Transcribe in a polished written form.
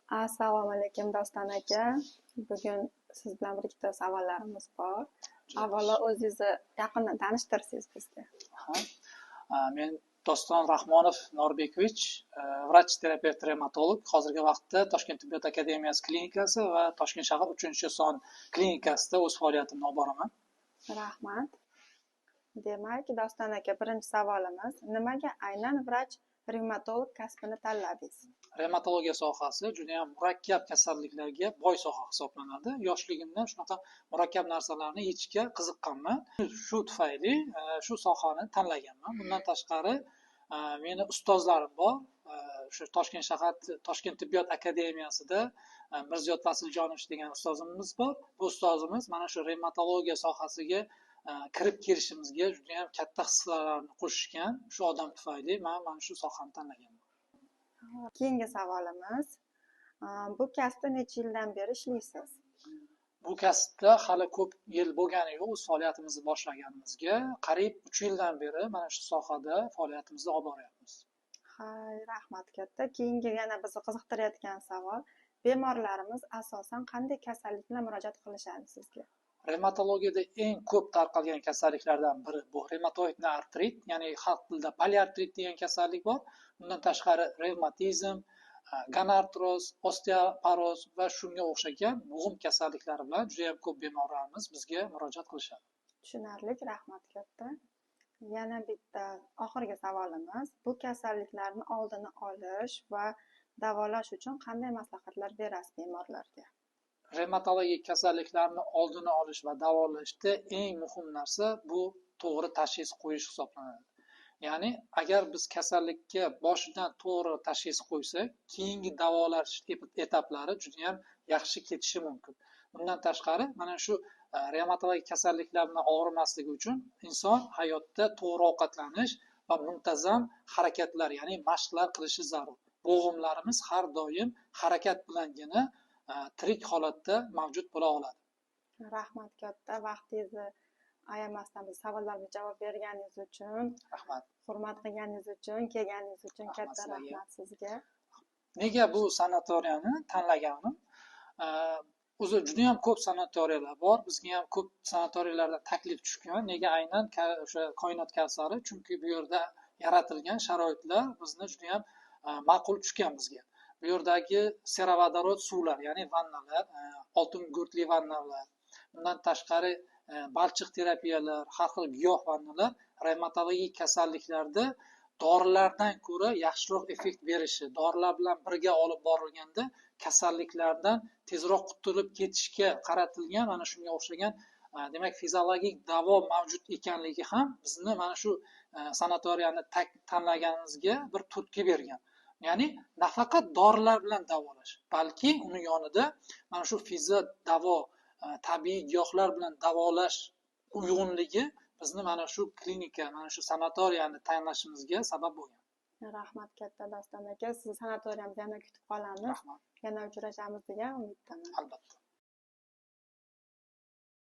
Assalomu alaykum Doston aka. Bugun siz bilan bir ikkita savollarimiz bor. Avvalo o'zingizni yaqindan tanishtirsangiz bizga. Men Doston Rahmonov Norbekovich, vrach-terapevt revmatolog. Hozirgi vaqtda Toshkent tibbiyot akademiyasi klinikasi va Toshkent shahar 3-son klinikasida o'z faoliyatimni olib boraman. Rahmat. Demak, Doston aka, birinchi savolimiz, nimaga aynan vrach revmatolog kasbini tanladingiz? Revmatologiya sohasi juda ham murakkab kasalliklarga boy soha hisoblanadi. Yoshligimdan shunaqa murakkab narsalarni yechishga qiziqqanman. Shu tufayli shu sohani tanlaganman. Bundan tashqari meni ustozlarim bor. Shu Toshkent tibbiyot akademiyasida Mirziyod Vasiljonovich degan ustozimiz bor. Bu ustozimiz mana shu revmatologiya sohasiga kirib kelishimizga juda ham katta hissalarni qo'shishgan. Shu odam tufayli men mana shu sohani tanlaganman. Keyingi savolimiz, bu kasbda necha yildan beri ishlaysiz? Bu kasbda hali ko'p yil bo'lgani yo'q. O'z faoliyatimizni boshlaganimizga qariyb 3 yildan beri mana shu sohada faoliyatimizni olib boryapmiz. Rahmat katta. Keyingi yana bizni qiziqtirayotgan savol, bemorlarimiz asosan qanday kasallik bilan murojaat qilishadi sizga? Revmatologiyada eng ko'p tarqalgan kasalliklardan biri bu revmatoidni artrit, ya'ni xalq tilida poliartrit degan kasallik bor. Bundan tashqari revmatizm, gonartroz, osteoporoz va shunga o'xshagan bo'g'im kasalliklari bilan juda ham ko'p bemorlarimiz bizga murojaat qilishadi. Tushunarli, rahmat katta. Yana bitta oxirgi savolimiz, bu kasalliklarni oldini olish va davolash uchun qanday maslahatlar berasiz bemorlarga? Revmatologik kasalliklarni oldini olish va davolashda eng muhim narsa bu to'g'ri tashxis qo'yish hisoblanadi. Ya'ni agar biz kasallikka boshidan to'g'ri tashxis qo'ysak, keyingi davolash etaplari juda ham yaxshi ketishi mumkin. Bundan tashqari, mana shu revmatologik kasalliklar bilan og'rimasligi uchun inson hayotda to'g'ri ovqatlanish va muntazam harakatlar, ya'ni mashqlar qilishi zarur. Bo'g'imlarimiz har doim harakat bilangina tirik holatda mavjud bo'la oladi. Rahmat katta, vaqtingizni ayamasdan biz savollarga javob berganingiz uchun, rahmat. Hurmat qilganingiz uchun, kelganingiz uchun katta rahmat sizga. Nega bu sanatoriyani tanlaganim? O'zi juda ham ko'p sanatoriyalar bor. Bizga ham ko'p sanatoriyalardan taklif tushgan. Nega aynan o'sha Koinot Kavsari? Chunki bu yerda yaratilgan sharoitlar bizni juda ham ma'qul tushgan bizga. Bu yerdagi serovodorod suvlar, ya'ni vannalar, oltin gurtli vannalar, bundan tashqari balchiq terapiyalar, har xil giyoh vannalar revmatologik kasalliklarda dorilardan ko'ra yaxshiroq effekt berishi, dorilar bilan birga olib borilganda kasalliklardan tezroq qutulib ketishga qaratilgan mana shunga o'xshagan demak fiziologik davo mavjud ekanligi ham bizni mana shu sanatoriyani tanlaganimizga bir turtki bergan. Ya'ni nafaqat dorilar bilan davolash, balki uni yonida mana shu davo, tabiiy giyohlar bilan davolash uyg'unligi bizni mana shu klinika, mana shu sanatoriyani tanlashimizga sabab bo'lgan. Rahmat katta Doston aka, sizni sanatoriyamizda yana kutib qolamiz. Rahmat. Yana uchrashamiz degan umiddaman. Albatta.